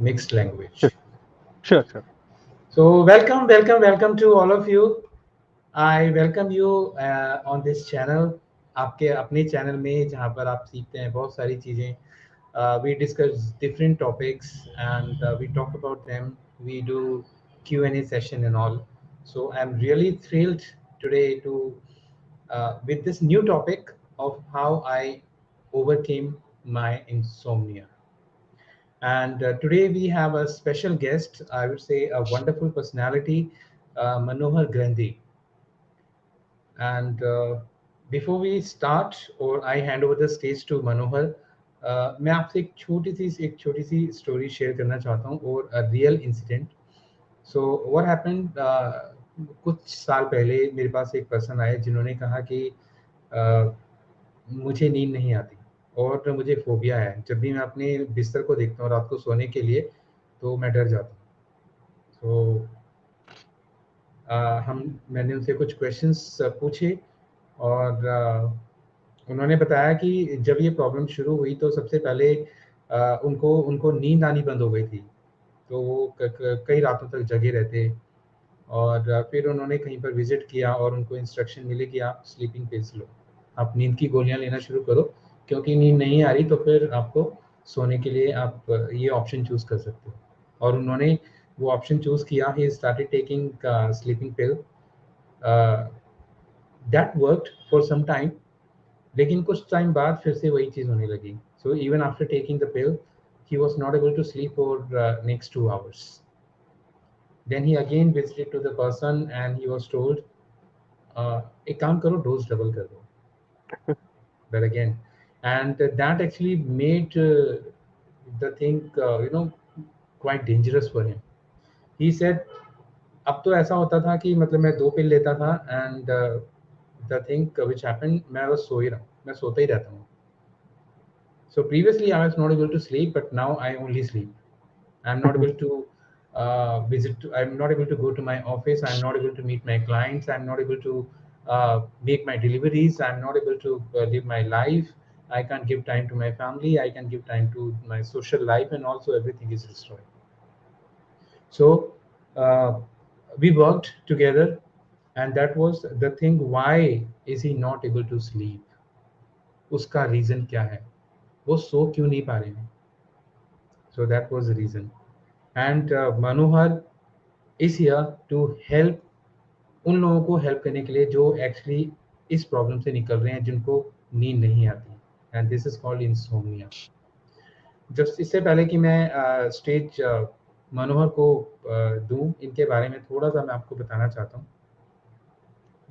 mixed language. Sure, sure, sure. So welcome to all of you. I welcome you on this channel. आपके अपने channel में जहाँ पर आप सीखते हैं बहुत सारी चीज़ें. We discuss different topics and we talk about them. We do Q&A session and all. So I'm really thrilled today to with this new topic of how I overcame my insomnia. And today we have a special guest, I would say a wonderful personality, Manohar Grandhi. And before we start, or I hand over the stage to Manohar, मैं आपसे एक छोटी सी story share करना चाहता हूँ और real incident. So what happened, कुछ साल पहले मेरे पास एक पर्सन आए जिन्होंने कहा कि uh, मुझे नींद नहीं आती और मुझे फोबिया है. जब भी मैं अपने बिस्तर को देखता हूँ रात को सोने के लिए तो मैं डर जाता हूँ. तो हम मैंने उनसे कुछ क्वेश्चंस पूछे और उन्होंने बताया कि जब ये प्रॉब्लम शुरू हुई तो सबसे पहले उनको उनको नींद आनी बंद हो गई थी. तो वो कई रातों तक जगे रहते और फिर उन्होंने कहीं पर विजिट किया और उनको इंस्ट्रक्शन मिले कि आप स्लीपिंग पिल्स लो, आप नींद की गोलियां लेना शुरू करो, क्योंकि नींद नहीं आ रही तो फिर आपको सोने के लिए आप ये ऑप्शन चूज कर सकते हो. और उन्होंने वो ऑप्शन चूज किया. He started taking sleeping pill. That worked for some time. लेकिन कुछ टाइम बाद फिर से वही चीज़ होने लगी. So even after taking the pill he was not able to sleep for next 2 hours. Then he again visited to the person and he was told, एक काम करो डोज डबल कर दो. But again, and that actually made the thing quite dangerous for him. He said, अब तो ऐसा होता था कि मतलब मैं 2 पिल लेता था and the thing which happened, मैं बस सो ही रहा हूँ, मैं सोता ही रहता हूँ. So previously I was not able to sleep, but now I only sleep. I'm not able to I'm not able to go to my office. I'm not able to meet my clients. I'm not able to make my deliveries. I'm not able to live my life. I can't give time to my family. I can give time to my social life, and also everything is destroyed. So uh, we worked together, and that was the thing. Why is he not able to sleep? उसका reason क्या है? वो सो क्यों नहीं पा रहे हैं? So that was the reason. And Manohar is here to help उन लोगों को हेल्प करने के लिए जो एक्चुअली इस प्रॉब्लम से निकल रहे हैं, जिनको नींद नहीं आती. And this is called insomnia. जब इससे पहले कि मैं स्टेज मनोहर को दूं, इनके बारे में थोड़ा सा मैं आपको बताना चाहता हूँ.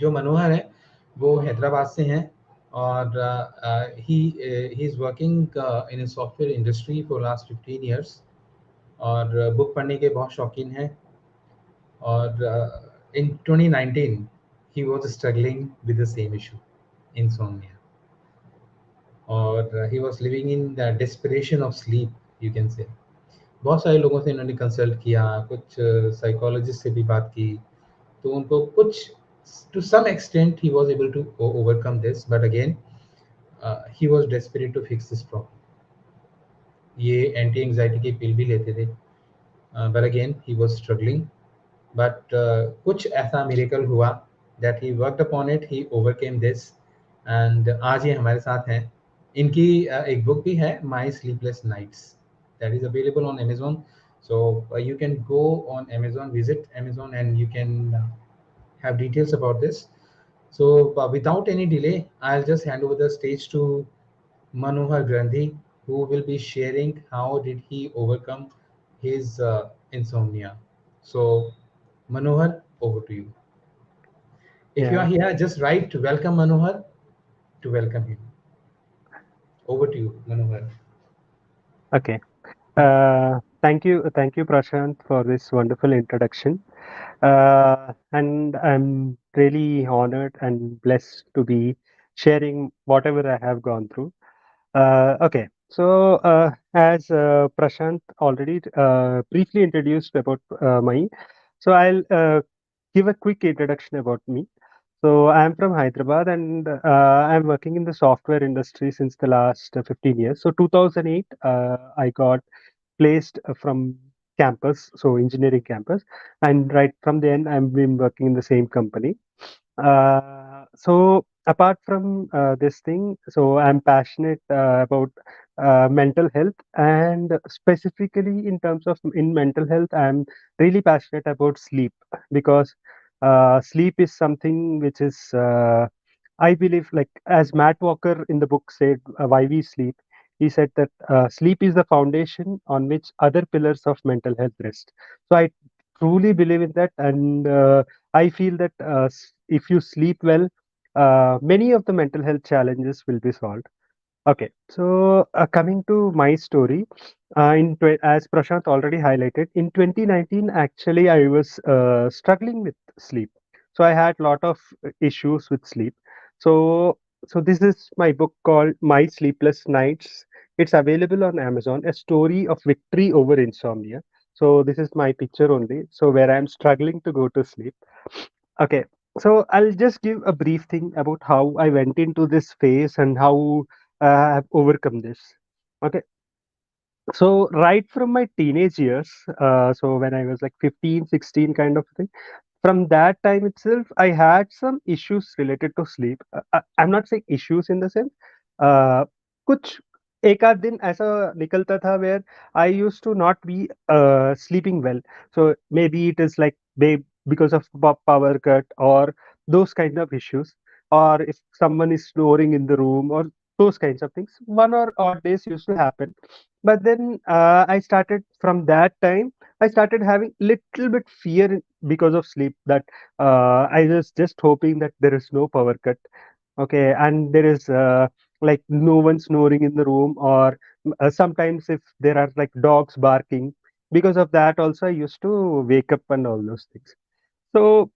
जो मनोहर है वो हैदराबाद से हैं और he is working in software industry for last 15 years. और बुक पढ़ने के बहुत शौकीन हैं. और इन 2019 he was struggling with the same issue, insomnia. और he was living in the desperation of sleep, you can say. बहुत सारे लोगों से इन्होंने कंसल्ट किया, कुछ साइकोलॉजिस्ट से भी बात की, तो उनको कुछ to some extent he was able to overcome this, but again he was desperate to fix this problem. ये एंटी एंजाइटी की पिल भी लेते थे, but again he was struggling. But कुछ ऐसा मिरेकल हुआ that he worked upon it, he overcame this, and आज ये हमारे साथ हैं. इनकी एक बुक भी है, My Sleepless Nights, that is available on Amazon. So you can go on Amazon, visit Amazon, and you can have details about this. So without any delay, I'll just hand over the stage to Manohar Grandhi, who will be sharing how did he overcome his insomnia. So Manohar, over to you. If you are Yeah. here, just write to welcome Manohar to welcome him. Over to you, Manohar. Okay. Thank you, Prashant, for this wonderful introduction. And I'm really honored and blessed to be sharing whatever I have gone through. Okay. So, as Prashant already briefly introduced about me, so I'll give a quick introduction about me. So, I'm from Hyderabad and I'm working in the software industry since the last 15 years. So, 2008, I got placed from campus, so engineering campus, and right from then I've been working in the same company. So apart from this thing, so I'm passionate about mental health, and specifically in terms of in mental health, I'm really passionate about sleep, because sleep is something which is I believe, like as Matt Walker in the book said, Why We Sleep, he said that sleep is the foundation on which other pillars of mental health rest. So I truly believe in that, and I feel that if you sleep well, many of the mental health challenges will be solved. Okay, so coming to my story, as Prashant already highlighted, in 2019, actually, I was struggling with sleep. So I had a lot of issues with sleep. So, so this is my book called My Sleepless Nights. It's available on Amazon, a story of victory over insomnia. So this is my picture only. So where I'm struggling to go to sleep. Okay, so I'll just give a brief thing about how I went into this phase and how I've overcome this. Okay, so right from my teenage years, so when I was like 15, 16 kind of thing, from that time itself, I had some issues related to sleep. I'm not saying issues in the sense, uh, कुछ एक आध दिन ऐसा निकलता था where I used to not be sleeping well. So maybe it is like because of power cut or those kind of issues, or if someone is snoring in the room or those kinds of things. One or odd days used to happen, but then I started from that time. I started having little bit fear because of sleep, that I was just hoping that there is no power cut, okay, and there is like no one snoring in the room, or sometimes if there are like dogs barking, because of that also I used to wake up and all those things. So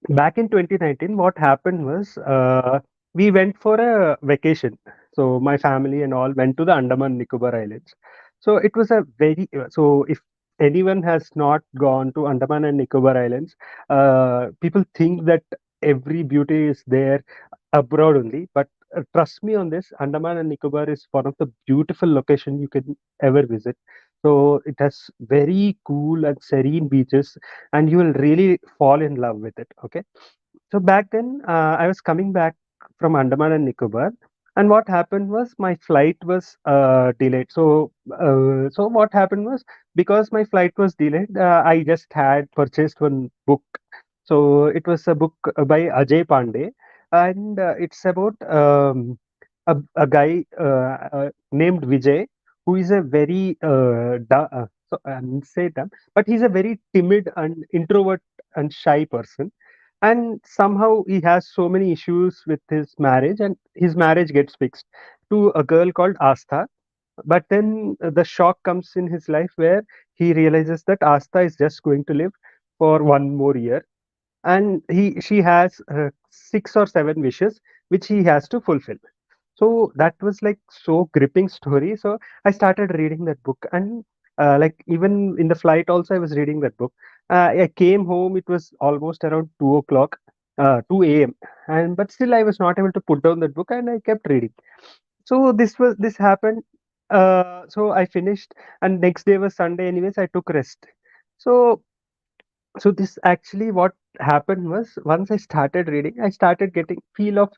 back in 2019, what happened was we went for a vacation. So my family and all went to the Andaman Nicobar Islands. So it was a very so if anyone has not gone to Andaman and Nicobar Islands, people think that every beauty is there abroad only. But trust me on this, Andaman and Nicobar is one of the beautiful location you can ever visit. So it has very cool and serene beaches, and you will really fall in love with it. Okay, so back then I was coming back from Andaman and Nicobar, and what happened was my flight was delayed. So what happened was, because my flight was delayed, I just had purchased one book. So it was a book by Ajay Pandey, and it's about a guy named Vijay, who is a very so I won't say dumb, but he's a very timid and introvert and shy person, and somehow he has so many issues with his marriage, and his marriage gets fixed to a girl called Astha. But then the shock comes in his life where he realizes that Astha is just going to live for one more year, and he she has 6 or 7 wishes which he has to fulfill. So that was like so gripping story. So I started reading that book, and like even in the flight also I was reading that book. I came home, it was almost around 2 o'clock, 2 a.m., and but still I was not able to put down that book, and I kept reading. So this happened. So I finished, and next day was Sunday anyways, I took rest. So so this actually what happened was, once I started reading, I started getting feel of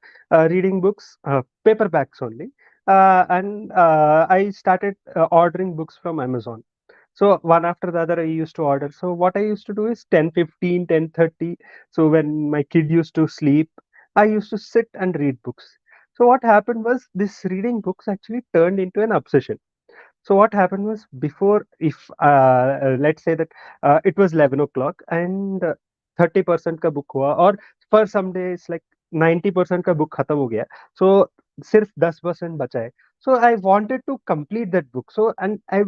reading books, paperbacks only, and I started ordering books from Amazon. So one after the other I used to order. So what I used to do is 10:15, 10:30. So when my kid used to sleep, I used to sit and read books. So what happened was, this reading books actually turned into an obsession. So what happened was, before, if let's say that it was 11 o'clock, and 30% का book हुआ, और for some days like 90% का book खत्म हो गया, so सिर्फ 10% बचा है. So I wanted to complete that book. So and I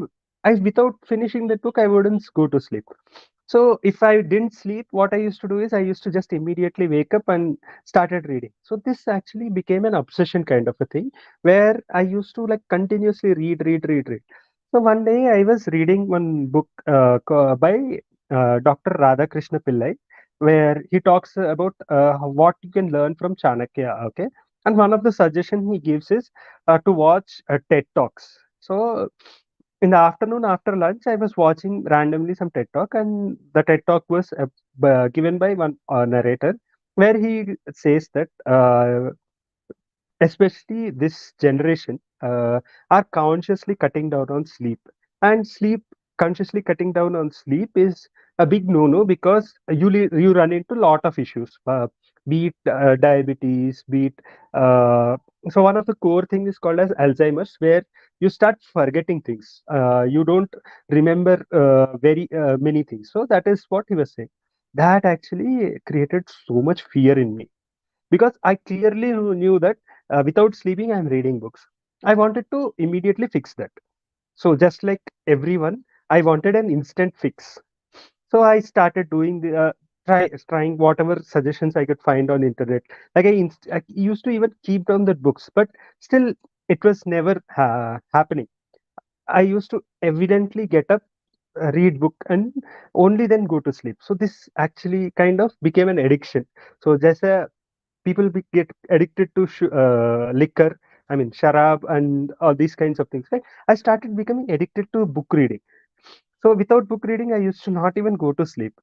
without finishing that book I wouldn't go to sleep. So if I didn't sleep, what I used to do is I used to just immediately wake up and started reading. So this actually became an obsession kind of a thing, where I used to like continuously read. So one day I was reading one book by Dr. Radhakrishna Pillai, where he talks about what you can learn from Chanakya. Okay, and one of the suggestion he gives is to watch TED Talks. So in the afternoon after lunch, I was watching randomly some TED Talk, and the TED Talk was given by one narrator, where he says that especially this generation are consciously cutting down on sleep, and sleep consciously cutting down on sleep is a big no-no, because you run into a lot of issues, be it diabetes, be it so one of the core things is called as Alzheimer's, where you start forgetting things, you don't remember very many things. So that is what he was saying. That actually created so much fear in me, because I clearly knew that without sleeping, I'm reading books. I wanted to immediately fix that. So just like everyone, I wanted an instant fix. So I started doing the trying whatever suggestions I could find on internet. Like I used to even keep down the books, but still it was never happening. I used to evidently get up, read book, and only then go to sleep. So this actually kind of became an addiction. So just people get addicted to liquor, I mean sharab and all these kinds of things, right? I started becoming addicted to book reading. So without book reading, I used to not even go to sleep.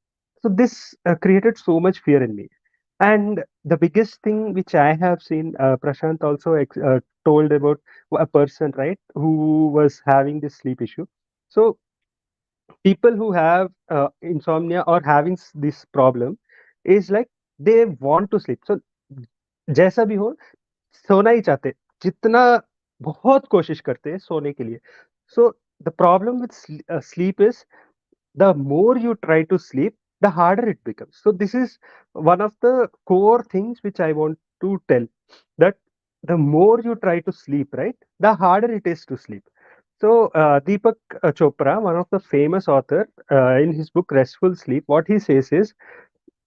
So this created so much fear in me. And the biggest thing which I have seen, Prashant also told about a person, right, who was having this sleep issue. So people who have insomnia or having this problem is like they want to sleep. So जैसा भी हो, सोना ही चाहते, जितना बहुत कोशिश करते हैं सोने के लिए. So the problem with sleep is, the more you try to sleep, the harder it becomes. So this is one of the core things which I want to tell, that the more you try to sleep, right, the harder it is to sleep. So Deepak Chopra, one of the famous author, in his book Restful Sleep, what he says is,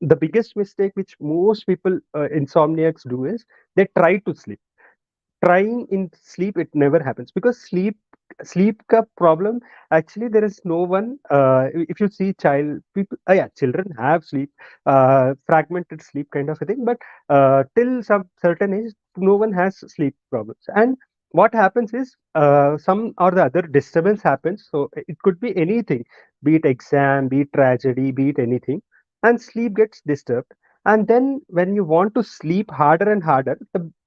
the biggest mistake which most people insomniacs do is they try to sleep. Trying in sleep, it never happens, because sleep ka problem, actually there is no one, if you see child people, yeah, children have sleep, fragmented sleep kind of a thing, but till some certain age no one has sleep problems. And what happens is, some or the other disturbance happens, so it could be anything, be it exam, be it tragedy, be it anything, and sleep gets disturbed. And then when you want to sleep harder and harder,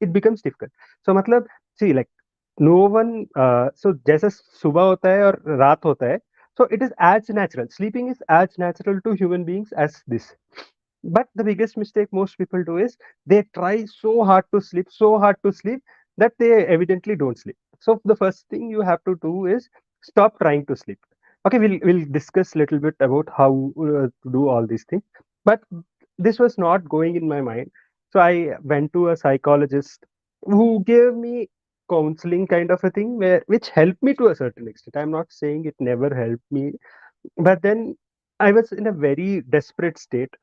it becomes difficult. So मतलब, see, like no one, so जैसे सुबह होता है और रात होता है, so it is as natural, sleeping is as natural to human beings as this. But the biggest mistake most people do is they try so hard to sleep, so hard to sleep, that they evidently don't sleep. So the first thing you have to do is stop trying to sleep. Okay, we'll discuss a little bit about how to do all these things. But this was not going in my mind. So I went to a psychologist who gave me counseling kind of a thing, where which helped me to a certain extent. I'm not saying it never helped me, but then I was in a very desperate state,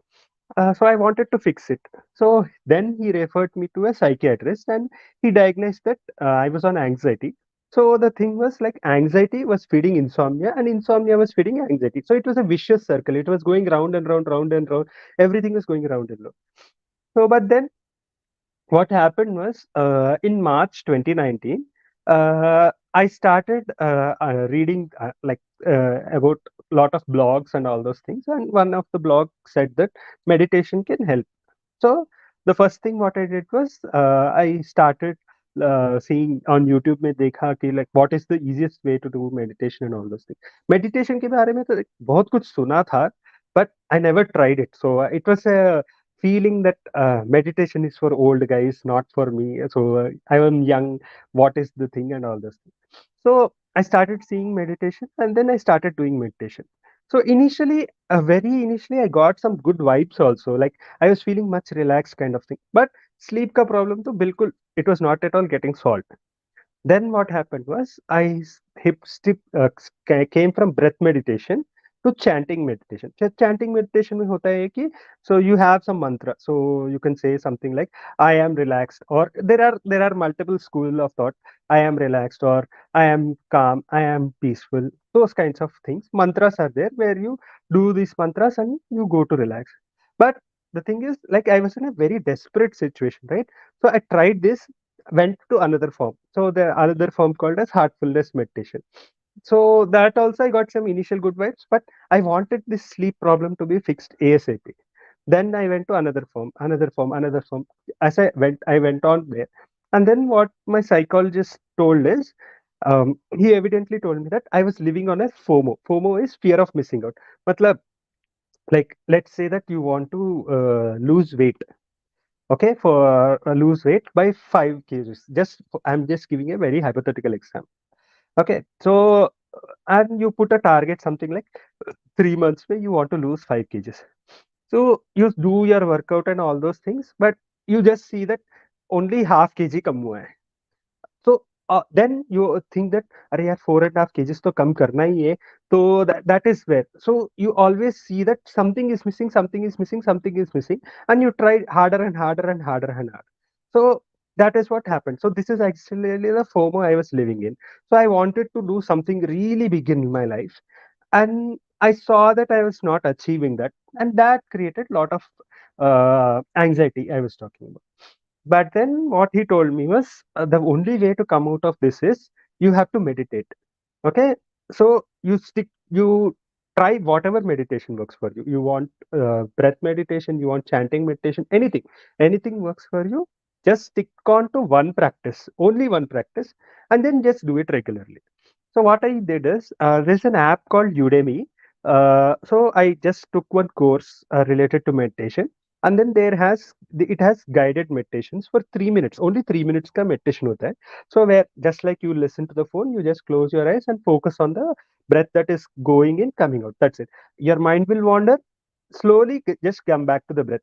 so I wanted to fix it. So then he referred me to a psychiatrist, and he diagnosed that I was on anxiety. So the thing was, like, anxiety was feeding insomnia, and insomnia was feeding anxiety. So it was a vicious circle. It was going round and round, round and round. Everything was going round and round. So, but then what happened was, in March 2019, I started reading about a lot of blogs and all those things. And one of the blogs said that meditation can help. So the first thing what I did was, I started seeing on YouTube में देखा कि like what is the easiest way to do meditation and all those things. Meditation के बारे में तो बहुत कुछ सुना था, but I never tried it. So it was a feeling that meditation is for old guys, not for me. So I am young. What is the thing and all those things. So I started seeing meditation, and then I started doing meditation. So initially, very initially, I got some good vibes also. Like I was feeling much relaxed kind of thing. But sleep ka problem to bilkul, it was not at all getting solved. Then what happened was, came from breath meditation to chanting meditation. Chanting meditation में होता है कि, so you have some mantra, so you can say something like I am relaxed, or there are multiple school of thought. I am relaxed, or I am calm, I am peaceful. Those kinds of things. Mantras are there where you do these mantras and you go to relax. But the thing is, like, I was in a very desperate situation, right? So I tried this, went to another form. So the another form called as heartfulness meditation. So that also I got some initial good vibes, but I wanted this sleep problem to be fixed ASAP. Then I went to another firm, another firm, another firm. As I went on there. And then what my psychologist told is, he evidently told me that I was living on a FOMO. FOMO is fear of missing out. Matlab, like, let's say that you want to lose weight. Okay, for lose weight by 5 kgs. I'm just giving a very hypothetical example. Okay, so and you put a target something like 3 months where you want to lose 5 kgs. So you do your workout and all those things, but you just see that only half kg कम हुआ है. So then you think that अरे यार 4.5 kgs तो कम करना ही है. So that is where. So you always see that something is missing, something is missing, something is missing, and you try harder and harder and harder and harder. So that is what happened. So this is actually the FOMO I was living in. So I wanted to do something really big in my life, and I saw that I was not achieving that, and that created a lot of anxiety I was talking about. But then what he told me was the only way to come out of this is you have to meditate. Okay, so you try whatever meditation works for you. You want breath meditation, you want chanting meditation, anything works for you. Just stick on to one practice, only one practice, and then just do it regularly. So what I did is there's an app called Udemy. So I just took one course related to meditation, and then it has guided meditations for 3 minutes. Only 3 minutes ka meditation hota hai. So where just like you listen to the phone, you just close your eyes and focus on the breath that is going in, coming out. That's it. Your mind will wander. Slowly, just come back to the breath.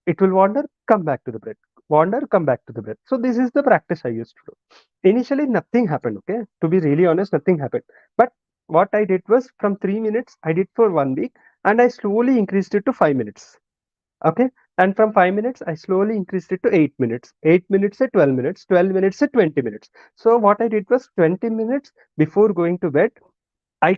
It will wander, come back to the breath. Wander, come back to the breath. So this is the practice I used to do. Initially, nothing happened. Okay, to be really honest, nothing happened. But what I did was from 3 minutes, I did for 1 week, and I slowly increased it to 5 minutes. Okay, and from 5 minutes, I slowly increased it to 8 minutes. 8 minutes at 12 minutes. 12 minutes at 20 minutes. So what I did was 20 minutes before going to bed. I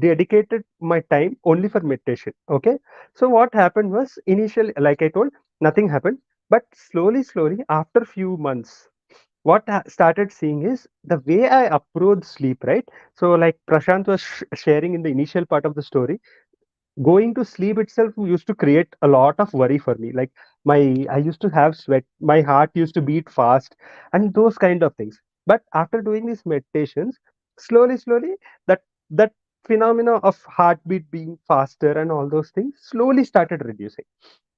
dedicated my time only for meditation. Okay, so what happened was initially, like I told, nothing happened, but slowly after few months, what I started seeing is the way I approach sleep, right? So like Prashant was sharing in the initial part of the story, going to sleep itself used to create a lot of worry for me. Like my I used to have sweat, my heart used to beat fast, and those kind of things. But after doing these meditations, slowly that phenomena of heartbeat being faster and all those things slowly started reducing.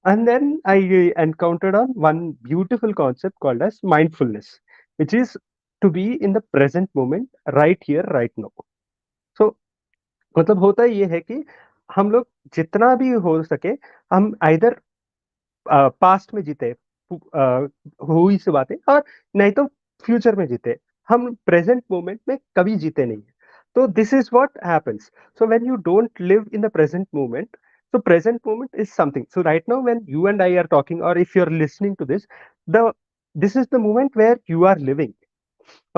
And then I encountered on one beautiful concept called as mindfulness, which is to be in the present moment, right here, right now. So मतलब होता ये है कि हम लोग जितना भी हो सके, हम आइदर पास्ट में जीते, हुई सी बातें, और नहीं तो फ्यूचर में जीते. हम प्रेजेंट मोमेंट में कभी जीते नहीं. तो this is what happens. So when you don't live in the present moment, so present moment is something. So right now when you and I are talking, or if you're listening to this, the this is the moment where you are living.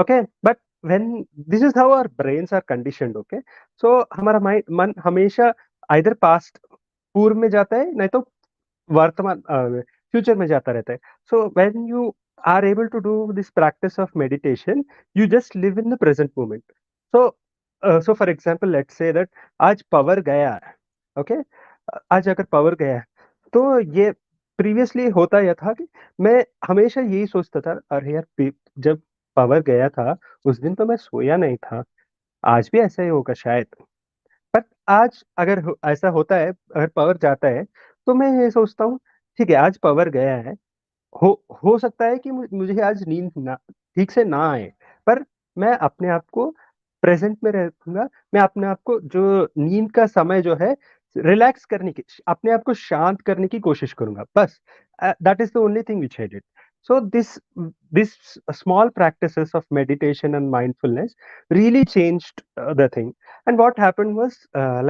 Okay, but when this is how our brains are conditioned. Okay, so हमारा मन हमेशा either past, पूर्व में जाता है, नहीं तो वर्तमान फ्यूचर में जाता रहता है. So when you are able to do this practice of meditation, you just live in the present moment. So so for example let's say that आज पावर गया है. ओके, आज अगर पावर गया है, तो ये प्रीवियसली होता यह था कि मैं हमेशा यही सोचता था, अरे यार जब पावर गया था उस दिन तो मैं सोया नहीं था, आज भी ऐसा ही होगा शायद. बट आज अगर ऐसा होता है, अगर पावर जाता है, तो मैं ये सोचता हूँ, ठीक है आज पावर गया है, हो हो सकता है कि मुझे आज नींद ना ठीक से ना आए, पर मैं अपने आप को प्रेजेंट में रहूंगा. मैं अपने आप को जो नींद का समय जो है, रिलैक्स करने की, अपने आप को शांत करने की कोशिश करूंगा बस. That is the only thing which I did. So this small practices of meditation and mindfulness really changed the thing. And what happened was,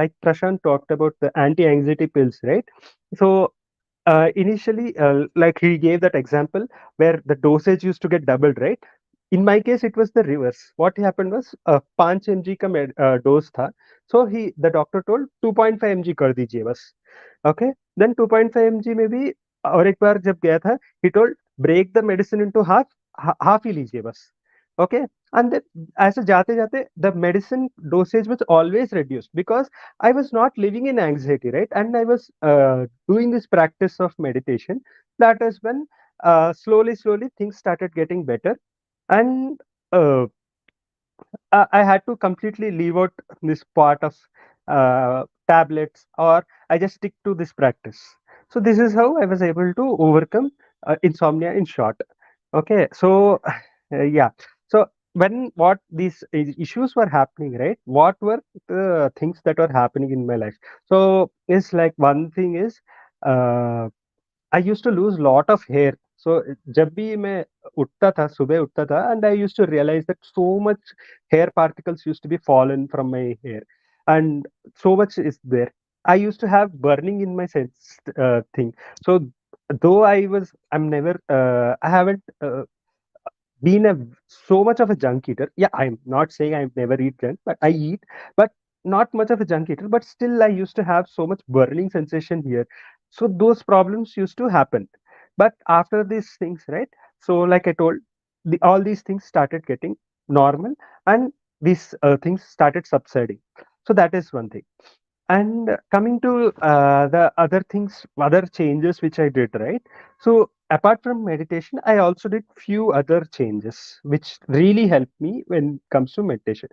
like Prashant talked about the anti-anxiety pills, right? So initially, like he gave that example where the dosage used to get doubled, right? In my case, it was the reverse. What happened was 5 mg का dose था. So the doctor told 2.5 mg कर दीजिए बस. Okay, then 2.5 mg में भी और एक बार जब गया था, he told break the medicine into half, half ही लीजिए बस. Okay, and then as a jate jate, the medicine dosage was always reduced because I was not living in anxiety, right? And I was doing this practice of meditation. That is when slowly things started getting better. And uh, I had to completely leave out this part of tablets, or I just stick to this practice. So this is how I was able to overcome insomnia in short. Okay, so yeah, so when what these issues were happening, right? What were the things that were happening in my life? So it's like one thing is uh, I used to lose lot of hair. So जब भी मैं उठता था सुबह उठता था and I used to realize that so much hair particles used to be fallen from my hair and so much is there. I used to have burning in my sense thing. So though I'm never I haven't been so much of a junk eater. Yeah, I'm not saying I've never eat junk, but I eat, but not much of a junk eater. But still, I used to have so much burning sensation here. So those problems used to happen. But after these things, right? So like I told, all these things started getting normal, and these things started subsiding. So that is one thing. And coming to the other things, other changes which I did, right? So apart from meditation, I also did few other changes which really helped me when it comes to meditation.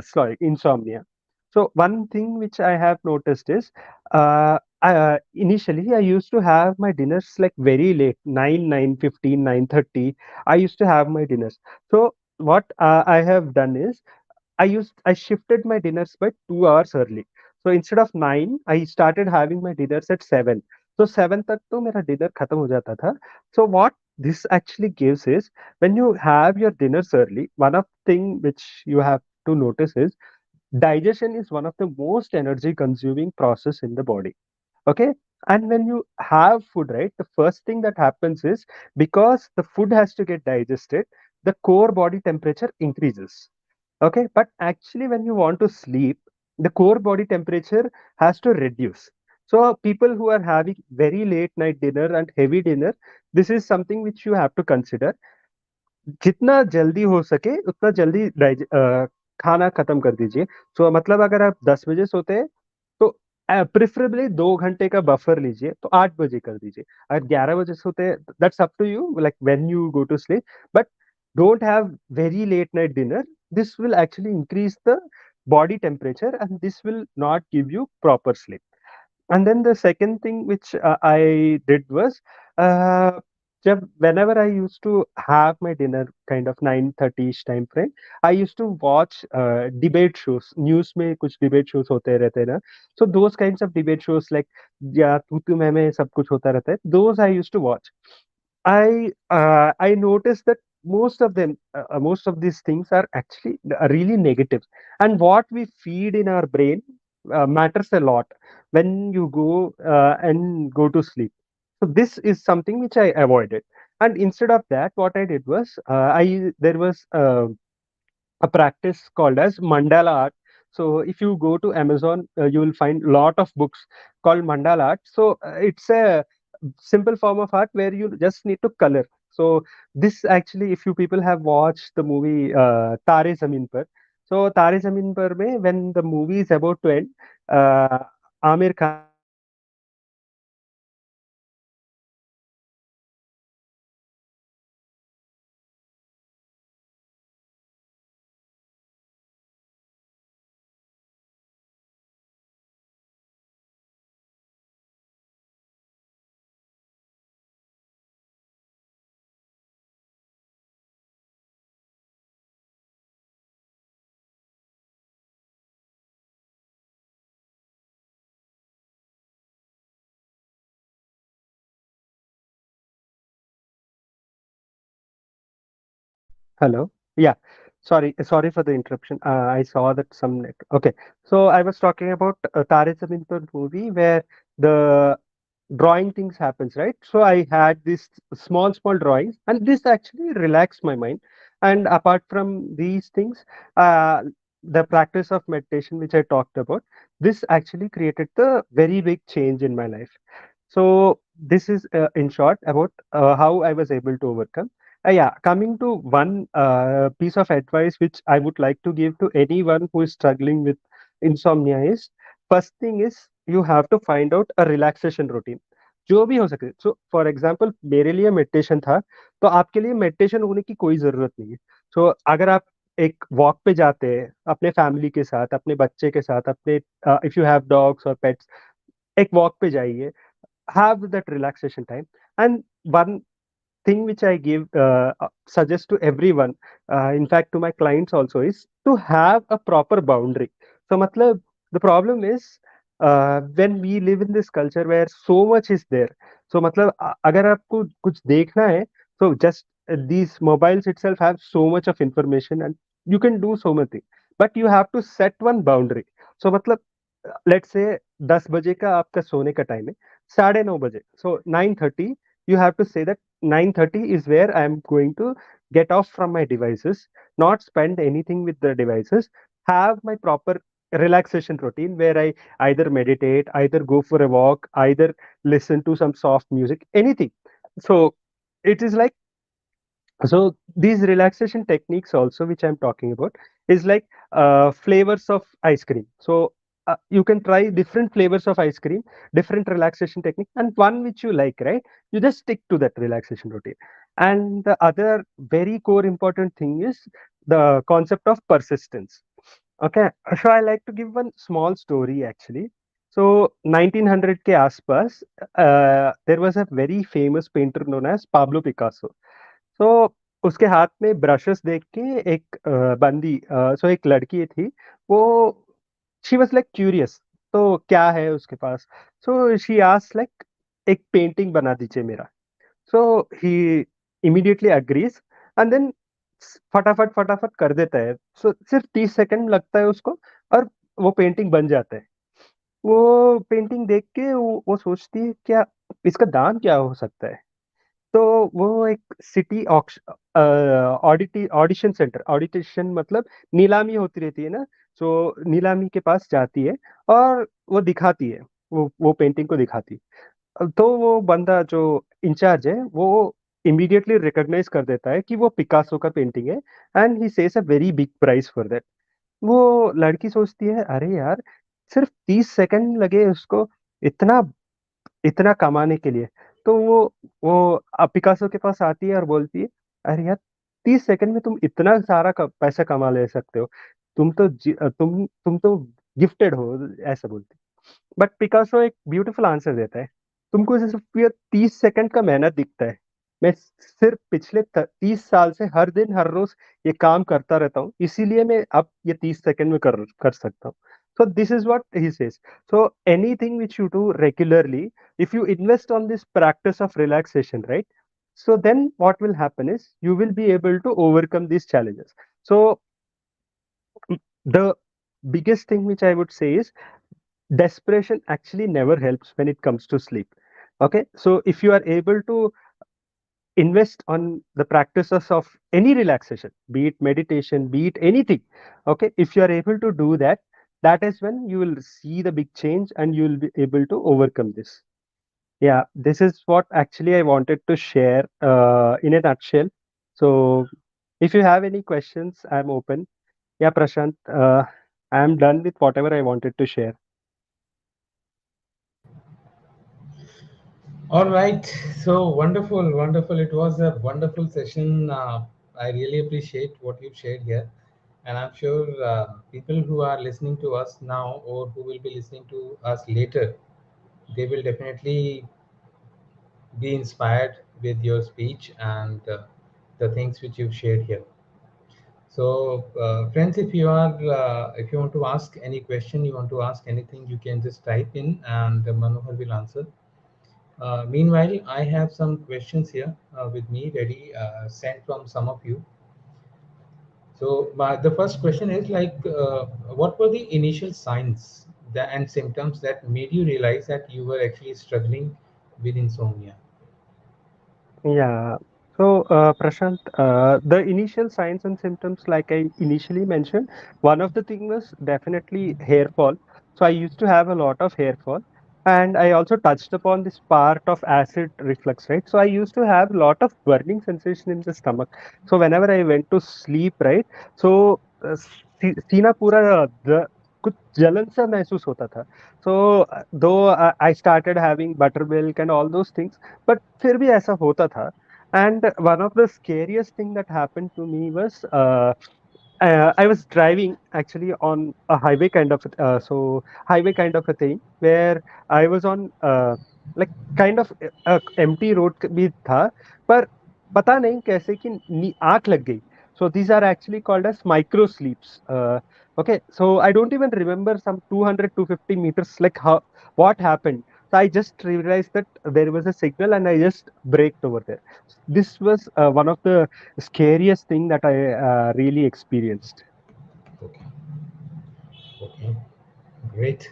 Sorry, insomnia. So one thing which I have noticed is, initially I used to have my dinners like very late, 9:15, 9:30. I used to have my dinners. So what I have done is I shifted my dinners by 2 hours early. So instead of 9, I started having my dinners at 7. So 7 तक तो मेरा dinner खत्म हो जाता था. So what this actually gives is when you have your dinners early, one of thing which you have to notice is digestion is one of the most energy consuming process in the body. Okay, and when you have food, right, the first thing that happens is because the food has to get digested, the core body temperature increases. Okay, but actually when you want to sleep, the core body temperature has to reduce. So people who are having very late night dinner and heavy dinner, this is something which you have to consider. जितना जल्दी हो सके उतना जल्दी खाना खत्म कर दीजिए. सो मतलब अगर आप 10 बजे सोते हैं तो प्रेफरेबली 2 घंटे का बफर लीजिए, तो 8 बजे कर दीजिए. अगर 11 बजे सोते हैं, that's up to you, like when you go to sleep. But don't have very late night dinner. This will actually increase the body temperature and this will not give you proper sleep. And then the second thing which I did was, uh, whenever I used to have my dinner kind of 9:30 ish time frame, I used to watch debate shows. News में कुछ debate shows होते रहते हैं ना. So those kinds of debate shows like या तू मैं सब कुछ होता रहता है. Those I used to watch. I noticed that most of these things are actually really negative, and what we feed in our brain matters a lot when you go and go to sleep. So this is something which I avoided, and instead of that, what I did was I there was a practice called as mandala art. So if you go to Amazon, you will find a lot of books called mandala art. So it's a simple form of art where you just need to color. So this actually, if you people have watched the movie Tare Zameen Par, so Tare Zameen Par mein, when the movie is about to end, uh, Amir Khan is drawing a picture of his wife and hello. Yeah. Sorry for the interruption. I saw that some net. Okay. So I was talking about Tare Zameen Par movie where the drawing things happens, right? So I had this small drawings, and this actually relaxed my mind. And apart from these things, the practice of meditation, which I talked about, this actually created the very big change in my life. So this is in short about how I was able to overcome. Yeah, coming to one piece of advice which I would like to give to anyone who is struggling with insomnia is, first thing is you have to find out a relaxation routine, जो भी हो सके. So for example मेरे लिए meditation था, तो आपके लिए मेडिटेशन होने की कोई जरूरत नहीं है. So अगर आप एक वॉक पे जाते हैं अपने फैमिली के साथ, अपने बच्चे के साथ, अपने इफ यू हैव डॉग्स और पेट्स, एक वॉक पे जाइए, have that relaxation time. And one thing which I give suggest to everyone, in fact to my clients also, is to have a proper boundary. So matlab, the problem is when we live in this culture where so much is there. So matlab अगर आपको कुछ देखना है, so just these mobiles itself have so much of information and you can do so much thing, but you have to set one boundary. So matlab let's say 10 बजे का आपका सोने का टाइम है, 9:30 बजे, सो 9:30 you have to say that 9:30 is where I am going to get off from my devices, not spend anything with the devices, have my proper relaxation routine where I either meditate, either go for a walk, either listen to some soft music, anything. So it is like, so these relaxation techniques also which I'm talking about is like flavors of ice cream. So you can try different flavors of ice cream, different relaxation technique, and one which you like, right? You just stick to that relaxation routine. And the other very core important thing is the concept of persistence. Okay, so I like to give one small story actually. So 1900 के आसपास there was a very famous painter known as Pablo Picasso. तो उसके हाथ में brushes देख के एक बंदी, सो एक लड़की थी, वो शी वाज लाइक क्यूरियस, तो क्या है उसके पास. सो शी आस्क्ड लाइक एक पेंटिंग बना दीजिए मेरा. सो ही इमीडिएटली अग्रीज एंड देन फटाफट फटाफट कर देता है. सो सिर्फ 30 सेकंड लगता है उसको, और वो पेंटिंग बन जाता है. वो पेंटिंग देख के वो सोचती है क्या इसका दाम क्या हो सकता है. तो वो एक सिटी ऑडिशन सेंटर, ऑडिशन मतलब नीलामी होती रहती है ना, सो नीलामी के पास जाती है और वो दिखाती है, वो पेंटिंग को दिखाती है. तो वो बंदा जो इंचार्ज है वो इमीडिएटली रिकॉग्नाइज कर देता है कि वो पिकासो का पेंटिंग है, and he says a very big price for that. वो लड़की सोचती है अरे यार, सिर्फ 30 सेकंड लगे उसको इतना इतना कमाने के लिए. तो वो पिकासो के पास आती है और बोलती है अरे यार, 30 सेकंड में तुम इतना सारा पैसा कमा ले सकते हो, तुम तो गिफ्टेड हो, ऐसा बोलती. बट पिकासो एक ब्यूटीफुल आंसर देता है, तुमको सिर्फ ये 30 सेकंड का मेहनत दिखता है, मैं सिर्फ पिछले 30 साल से हर दिन हर रोज ये काम करता रहता हूँ, इसीलिए मैं अब ये 30 सेकंड में कर सकता हूँ. So this is what he says. So anything which you do regularly, if you invest on this practice of relaxation, right? So then what will happen is you will be able to overcome these challenges. So the biggest thing which I would say is desperation actually never helps when it comes to sleep. Okay, so if you are able to invest on the practices of any relaxation, be it meditation, be it anything, okay, if you are able to do that, that is when you will see the big change and you will be able to overcome this. Yeah, this is what actually I wanted to share in a nutshell. So if you have any questions, I'm open. Yeah, Prashant, I'm done with whatever I wanted to share. All right. So wonderful, wonderful. It was a wonderful session. I really appreciate what you've shared here. And I'm sure people who are listening to us now or who will be listening to us later, they will definitely be inspired with your speech and the things which you've shared here. So, friends, if you want to ask any question, you want to ask anything, you can just type in, and Manohar will answer. Meanwhile, I have some questions here with me ready, sent from some of you. So, the first question is like, what were the initial signs and symptoms that made you realize that you were actually struggling with insomnia? Yeah. So, Prashant, the initial signs and symptoms, like I initially mentioned, one of the thing was definitely hair fall. So I used to have a lot of hair fall. And I also touched upon this part of acid reflux, right? So I used to have a lot of burning sensation in the stomach. So whenever I went to sleep, right? So सीना पूरा कुछ जलन सा महसूस होता था. So though I started having buttermilk and all those things, but फिर भी ऐसा होता था. And one of the scariest thing that happened to me was I was driving actually on a highway kind of highway kind of a thing where I was on like kind of a empty road भी था, पर पता नहीं कैसे कि आंख लग गई. So these are actually called as micro sleeps. Okay, so I don't even remember some 200 250 meters like how what happened. So I just realized that there was a signal and I just braked over there. This was one of the scariest thing that I really experienced. Okay. Okay. Great.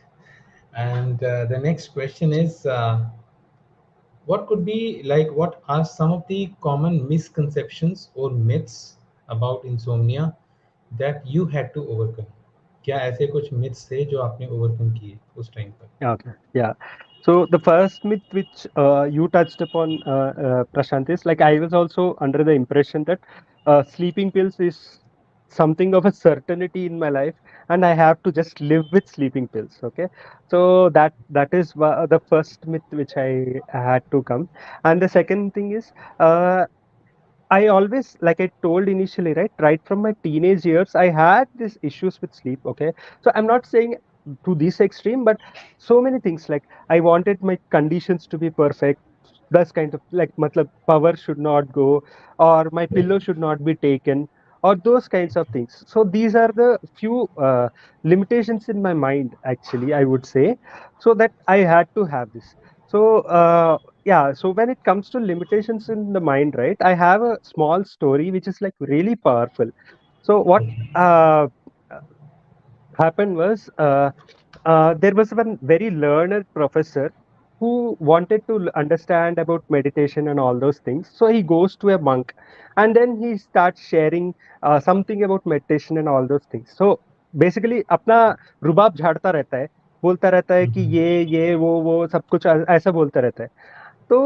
And the next question is, what could be like, what are some of the common misconceptions or myths about insomnia that you had to overcome? क्या ऐसे कुछ myths थे जो आपने overcome किए उस time पर? Okay, yeah. So the first myth which you touched upon, Prashant, is like I was also under the impression that sleeping pills is something of a certainty in my life, and I have to just live with sleeping pills. Okay, so that is the first myth which I had to come, and the second thing is I always, like I told initially, right from my teenage years, I had these issues with sleep. Okay, so I'm not saying to this extreme, but so many things like I wanted my conditions to be perfect. That's kind of like, matlab, power should not go, or my pillow should not be taken, or those kinds of things. So these are the few limitations in my mind, actually, I would say, so that I had to have this. So yeah, so when it comes to limitations in the mind, right, I have a small story which is like really powerful. So what Okay. uh, happened was there was one very learned professor who wanted to understand about meditation and all those things. So he goes to a monk and then he starts sharing something about meditation and all those things. So basically अपना रुबाब झाड़ता रहता है, बोलता रहता है कि Mhm. ये वो सब कुछ ऐसा बोलता रहता है. तो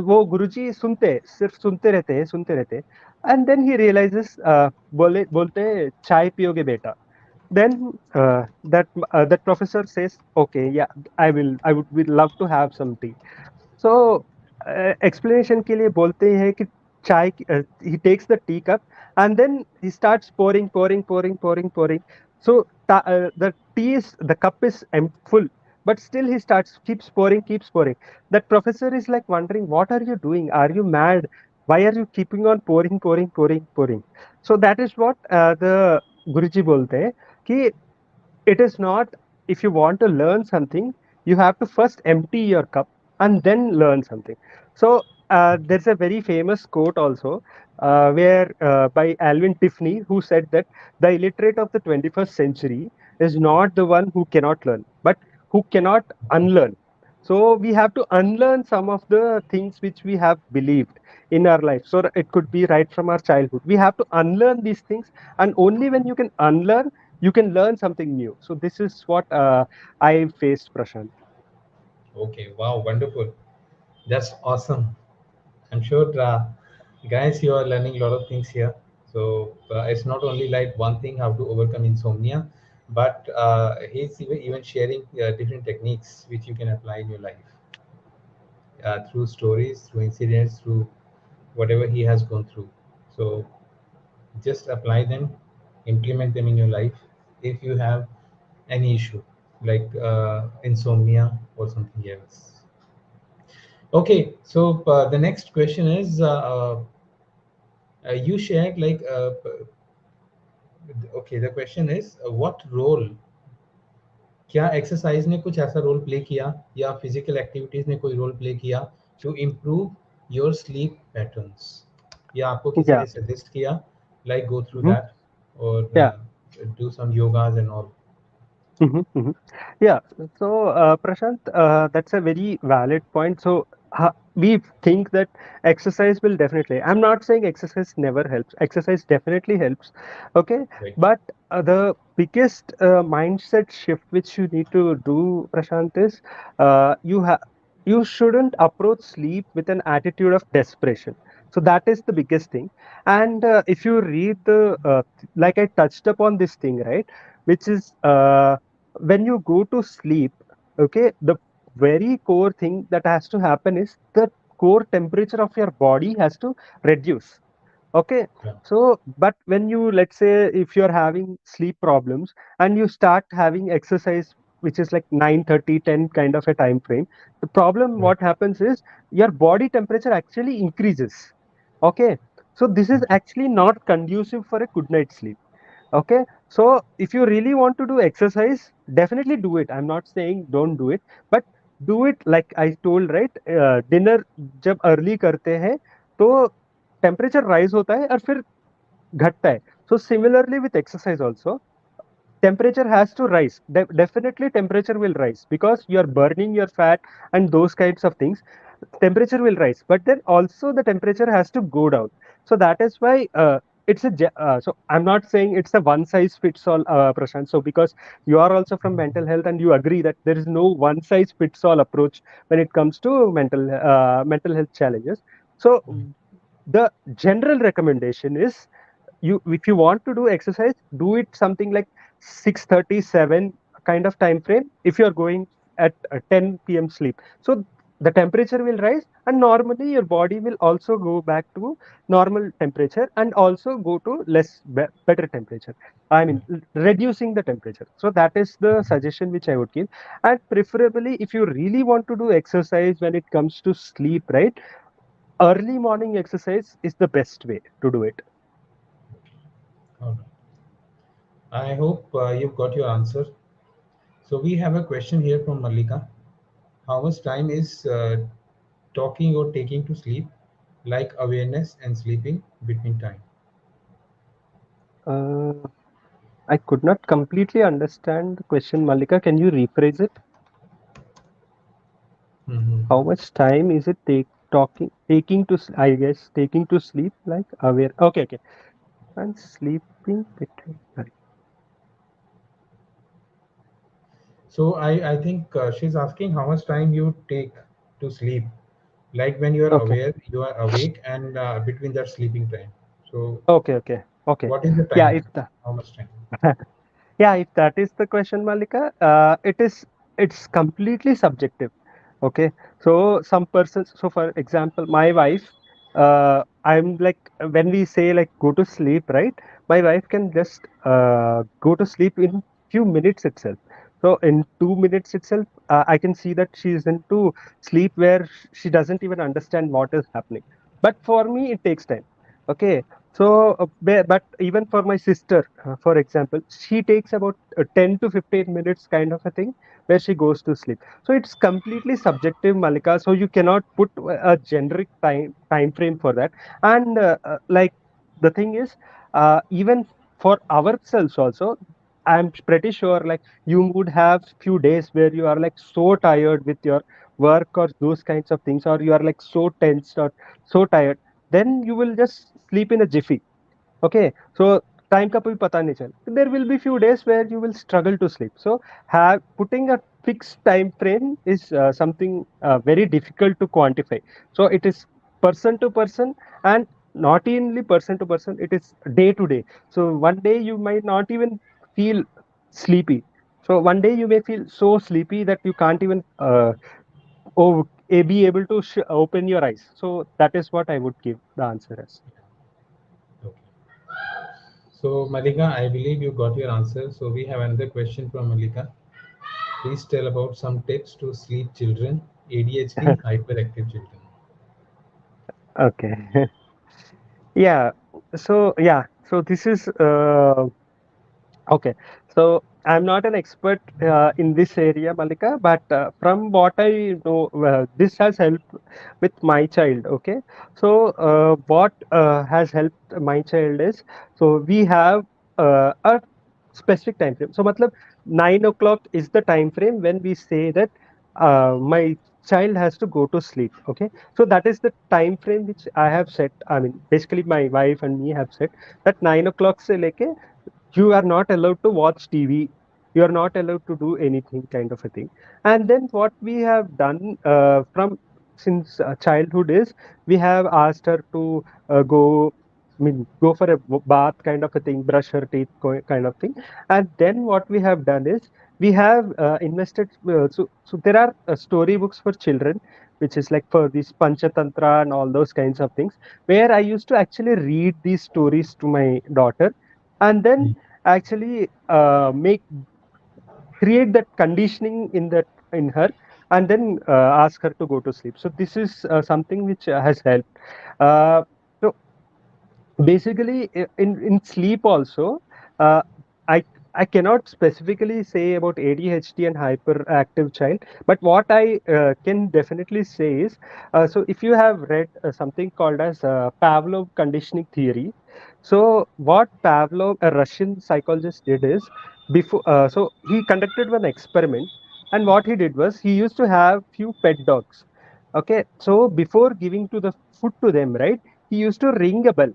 वो गुरुजी सुनते हैं, सिर्फ सुनते रहते हैं. एंड देन ही रियलाइजेस, बोलते हैं चाय पियोगे बेटा. Then that professor says, okay, yeah, I would be love to have some tea. So explanation के लिए बोलते हैं कि he takes the teacup and then he starts pouring. So the the cup is full, but still he starts keeps pouring. That professor is like wondering, what are you doing? Are you mad? Why are you keeping on pouring? So that is what the Guruji बोलते हैं कि it is not, if you want to learn something, you have to first empty your cup and then learn something. So there's a very famous quote also where by Alvin Tiffany, who said that the illiterate of the 21st century is not the one who cannot learn, but who cannot unlearn. So we have to unlearn some of the things which we have believed in our life. So it could be right from our childhood. We have to unlearn these things, and only when you can unlearn, you can learn something new. So this is what I faced, Prashant. Okay. Wow. Wonderful. That's awesome. I'm sure, guys, you are learning a lot of things here. So it's not only like one thing how to overcome insomnia, but he's even sharing different techniques which you can apply in your life through stories, through incidents, through whatever he has gone through. So just apply them, implement them in your life if you have any issue like insomnia or something else. Okay, so the next question is you shared like okay, the question is what role, क्या exercise ने कुछ ऐसा role play किया या physical activities ने कोई role play किया to improve your sleep patterns, या आपको किसी Yeah. ने सजेस्ट किया like go through Mhm. That और Yeah. Do some yogas and all? Mhm. Yeah. So, Prashant, that's a very valid point. So, we think that exercise will definitely, I'm not saying exercise never helps, exercise definitely helps, okay, Right. but the biggest mindset shift which you need to do, Prashant, is you shouldn't approach sleep with an attitude of desperation. So that is the biggest thing. And if you read the like I touched upon this thing, right, which is when you go to sleep, okay, the very core thing that has to happen is the core temperature of your body has to reduce. Okay. Yeah. So, but when you, let's say, if you're having sleep problems and you start having exercise, which is like 9:30, 10 kind of a time frame, the problem, Right. what happens is your body temperature actually increases. Okay. So, this is Okay. actually not conducive for a good night's sleep. Okay, so if you really want to do exercise, definitely do it. I'm not saying don't do it, but do it like I told, right? Dinner जब early करते हैं तो temperature rise होता है और फिर घटता है. So similarly with exercise also, temperature has to rise. Definitely temperature will rise because you are burning your fat and those kinds of things. Temperature will rise, but then also the temperature has to go down. So that is why so I'm not saying it's a one size fits all, Prashant. So because you are also from mental health and you agree that there is no one size fits all approach when it comes to mental health challenges. So the general recommendation is, you if you want to do exercise, do it something like 6:37 kind of time frame if you are going at 10 p.m. sleep. So the temperature will rise and normally your body will also go back to normal temperature and also go to better temperature. I mean, reducing the temperature. So that is the suggestion which I would give. And preferably, if you really want to do exercise when it comes to sleep, right, early morning exercise is the best way to do it. All right. I hope you've got your answer. So we have a question here from Malika. How much time is talking or taking to sleep, like awareness and sleeping between time? Uh, I could not completely understand the question, Malika. Can you rephrase it? Hmm. How much time is it taking to I guess taking to sleep, like aware. Okay, okay. And sleeping between. Sorry. So I think she's asking how much time you take to sleep, like when you are Okay, aware, you are awake, and between that sleeping time. So okay, okay, okay. what is the Yeah, time? if the How much time? yeah, if that is the question, Malika, it's completely subjective. Okay, so some persons. So for example, my wife, I'm like when we say like go to sleep, right? My wife can just go to sleep in few minutes itself. So in 2 minutes itself, I can see that she is into sleep where she doesn't even understand what is happening. But for me, it takes time. Okay, so, but even for my sister, for example, she takes about 10 to 15 minutes kind of a thing where she goes to sleep. So it's completely subjective, Malika. So you cannot put a generic time frame for that. And like the thing is, even for ourselves also, I'm pretty sure like you would have few days where you are like so tired with your work or those kinds of things, or you are like so tensed or so tired, then you will just sleep in a jiffy. Okay, so time का कोई पता नहीं चल. There will be few days where you will struggle to sleep. So have putting a fixed time frame is something very difficult to quantify. So it is person to person, and not only person to person, it is day to day. So one day you might not even feel sleepy. So one day you may feel so sleepy that you can't even be able to open your eyes. So that is what I would give the answer as. Okay. So Malika, I believe you got your answer. So we have another question from Malika. Please tell about some tips to sleep children, ADHD, hyperactive children. Okay. Yeah. So this is okay. So I'm not an expert in this area, Malika, but from what I know, this has helped with my child. Okay. So what has helped my child is, so we have a specific time frame. So matlab 9 o'clock is the time frame when we say that my child has to go to sleep. Okay, so that is the time frame which I have set. I mean, basically my wife and me have set that 9 o'clock se leke you are not allowed to watch TV. You are not allowed to do anything, kind of a thing. And then what we have done from since childhood is we have asked her to go. I mean, go for a bath, kind of a thing, brush her teeth, kind of thing. And then what we have done is we have invested. So there are storybooks for children, which is like for this Panchatantra and all those kinds of things, where I used to actually read these stories to my daughter, and then actually make create that conditioning in her, and then ask her to go to sleep. So this is something which has helped. uh, so basically in sleep also, uh, i I cannot specifically say about ADHD and hyperactive child, but what I can definitely say is, so if you have read something called as Pavlov conditioning theory. So what Pavlov, a Russian psychologist, did is, before so he conducted one experiment, and what he did was he used to have few pet dogs. Okay, so before giving to the food to them, right, he used to ring a bell.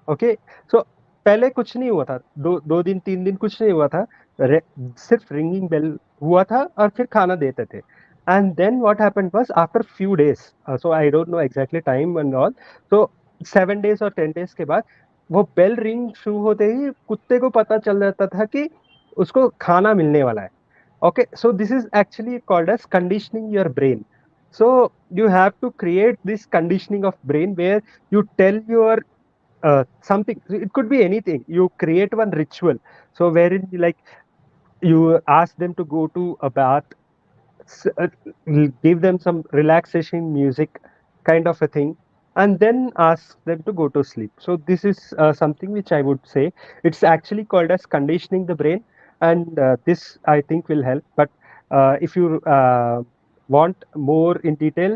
Okay, so पहले कुछ नहीं हुआ था, दो दिन 3 दिन कुछ नहीं हुआ था, सिर्फ रिंगिंग बेल हुआ था और फिर खाना देते थे. And then what happened was after few days, so I don't know exactly time and all, so 7 days और 10 डेज के बाद वो बेल रिंग शुरू होते ही कुत्ते को पता चल जाता था कि उसको खाना मिलने वाला है. Okay, so this is actually called as conditioning your brain. So you have to create this conditioning of brain where you tell your something. It could be anything. You create one ritual, so wherein like you ask them to go to a bath, give them some relaxation music, kind of a thing, and then ask them to go to sleep. So this is something which I would say it's actually called as conditioning the brain, and this I think will help. But if you want more in detail,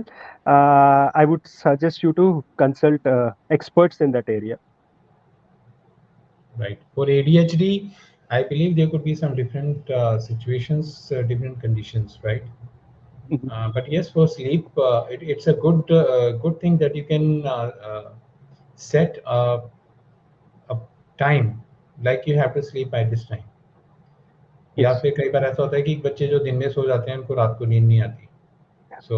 I would suggest you to consult experts in that area. Right. For ADHD, I believe there could be some different situations, different conditions, right? Mhm. But yes, for sleep, it's a good thing that you can set a time, like you have to sleep by this time. या Yes. फिर कई बार ऐसा होता है कि बच्चे जो दिन में सो जाते हैं उनको रात को नींद नहीं आती. सो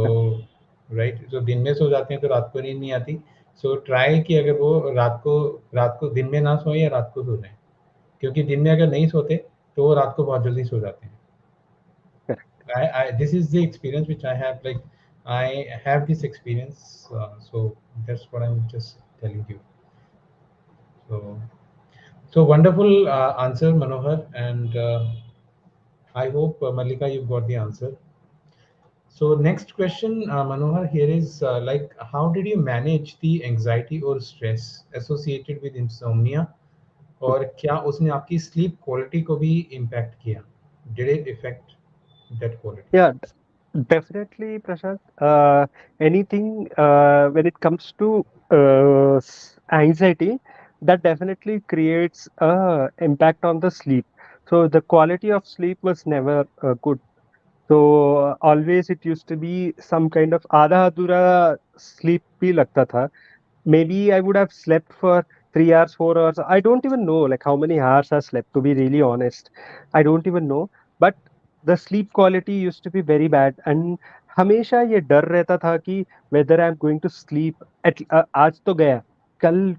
राइट, जो दिन में सो जाते हैं तो रात को नींद नहीं आती. सो ट्राई कि अगर वो रात को दिन में ना सोए या रात को सो जाएं, क्योंकि दिन में अगर नहीं सोते तो वो रात को बहुत जल्दी सो जाते हैं. Correct. This is the experience which I have. Like I have this experience, so that's what I'm just telling you. So so wonderful answer, Manohar, and I hope Malika, you got the answer. So next question, Manohar, here is like, how did you manage the anxiety or stress associated with insomnia? और क्या उसने आपकी sleep quality को भी impact किया? Did it affect that quality? Yeah, definitely, Prashant. Anything when it comes to anxiety, that definitely creates a impact on the sleep. So the quality of sleep was never good. So always it used to be some kind of आधा अधूरा sleep भी लगता था. Maybe I would have slept for 3 hours, 4 hours. I don't even know like how many hours I slept, to be really honest. I don't even know. But the sleep quality used to be very bad. And हमेशा ये डर रहता था कि whether I'm going to sleep at आज तो गया, कल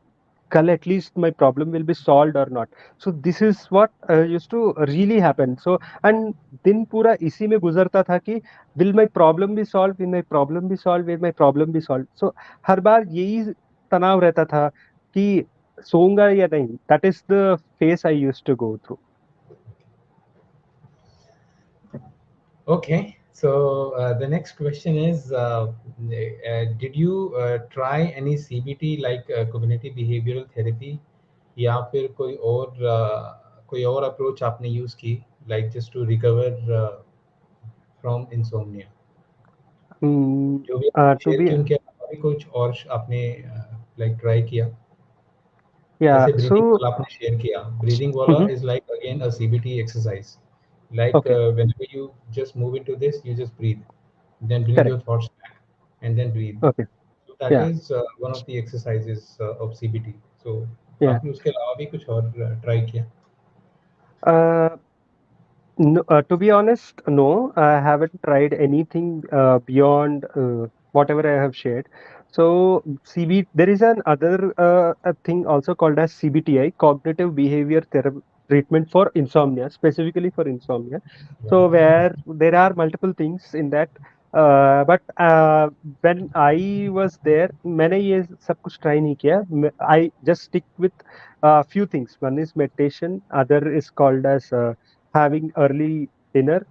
कल at least my problem will be solved or not. So this is what used to really happen. So and दिन पूरा इसी में गुजरता था कि will my problem be solved, will my problem be solved, will my problem be solved. So हर बार यही तनाव रहता था कि सोऊंगा या नहीं. That is the phase I used to go through. Okay, so the next question is, did you try any CBT like cognitive behavioral therapy, या फिर कोई और approach आपने use की, like just to recover from insomnia? Mm, जो भी आपने to share be की उनके अलावा भी कुछ और आपने like try किया? yeah, जैसे ब्रीदिंग so वाला आपने शेयर किया, ब्रीदिंग वाला mhm, is like again a CBT exercise. Like okay, whenever you just move into this, you just breathe, then bring correct. your thoughts. and then breathe. Okay. So that Yeah. is one of the exercises of CBT. So Yeah. आपने उसके अलावा भी कुछ और try किया? Uh, No, to be honest, no, I haven't tried anything beyond whatever I have shared. So, there is an other a thing also called as CBTI, Cognitive Behavior Treatment for Insomnia, specifically for insomnia. So, Wow. where there are multiple things in that. But when I was there, मैंने ये सब कुछ try नहीं किया. I just stick with few things. One is meditation, other is called as having early dinner,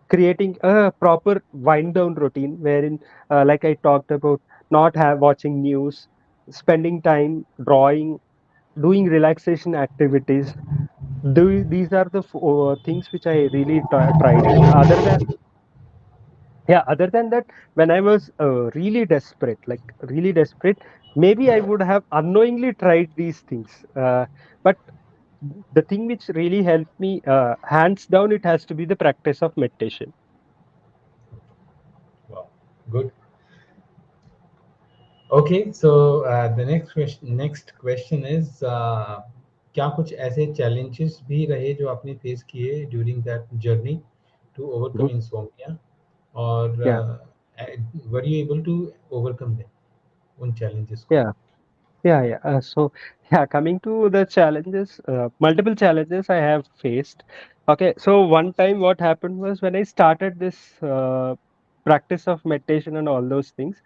creating a proper wind down routine wherein, like I talked about, not have watching news, spending time drawing, doing relaxation activities. These are the things which I really tried. And other than that, when I was really desperate, like really desperate, maybe I would have unknowingly tried these things. But the thing which really helped me, hands down, it has to be the practice of meditation. Wow. Good. Okay, so the next question is क्या कुछ ऐसे challenges भी रहे जो आपने face किए during that journey to Mhm. overcome insomnia, और Yeah, were you able to overcome them उन challenges को? yeah. Yeah. Coming to the challenges, multiple challenges I have faced. Okay, so one time what happened was when I started this practice of meditation and all those things.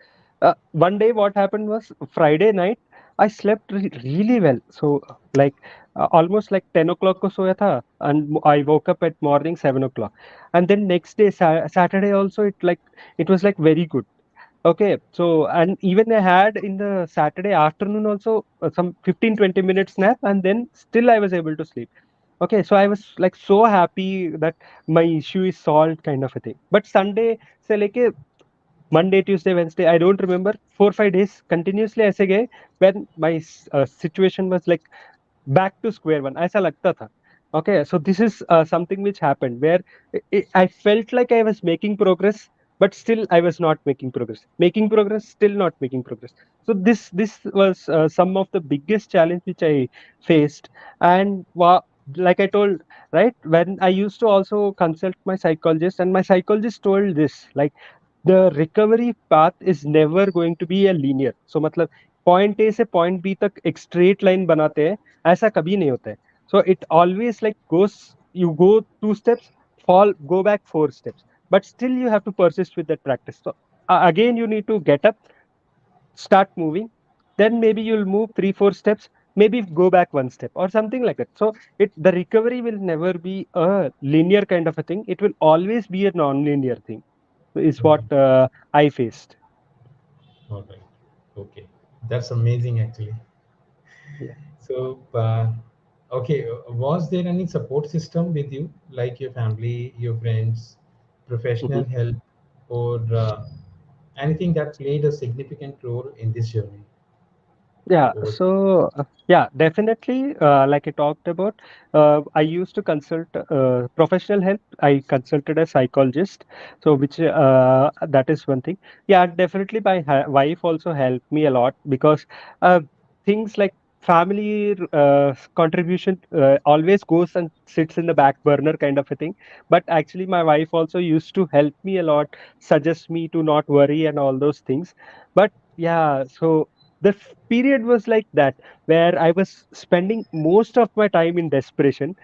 One day what happened was Friday night, I slept really well. So like almost like 10 o'clock ko soya tha, and I woke up at morning 7 o'clock. And then next day, Saturday also, it was like very good. Okay, so and even I had in the Saturday afternoon also some 15-20 minutes nap, and then still I was able to sleep. Okay, so I was like so happy that my issue is solved, kind of a thing. But Sunday, say like Monday, Tuesday, Wednesday, I don't remember, 4 5 days continuously ऐसे गए when my situation was like back to square one ऐसा लगता था. Okay, so this is something which happened where I felt like I was making progress, but still I was not making progress, making progress, still not making progress. So this was some of the biggest challenge which I faced. And like I told, right, when I used to also consult my psychologist, and my psychologist told this, like, the recovery path is never going to be a linear. So मतलब point A से point B तक एक straight line बनाते हैं, ऐसा कभी नहीं होता है. So it always like goes, you go 2 steps, fall, go back 4 steps, but still you have to persist with that practice. So again you need to get up, start moving, then maybe you'll move 3 4 steps, maybe go back 1 step or something like that. So the recovery will never be a linear kind of a thing, it will always be a non-linear thing, is what Okay. I faced. All right. Okay. That's amazing actually. Yeah. So, okay, was there any support system with you, like your family, your friends, Mhm. professional help, or anything that played a significant role in this journey to Yeah, overcome? so definitely, like I talked about, I used to consult professional help. I consulted a psychologist, so which that is one thing. Yeah, definitely, my wife also helped me a lot because things like family contribution always goes and sits in the back burner, kind of a thing. But actually, my wife also used to help me a lot, suggest me to not worry and all those things. But yeah, so the period was like that where I was spending most of my time in desperation.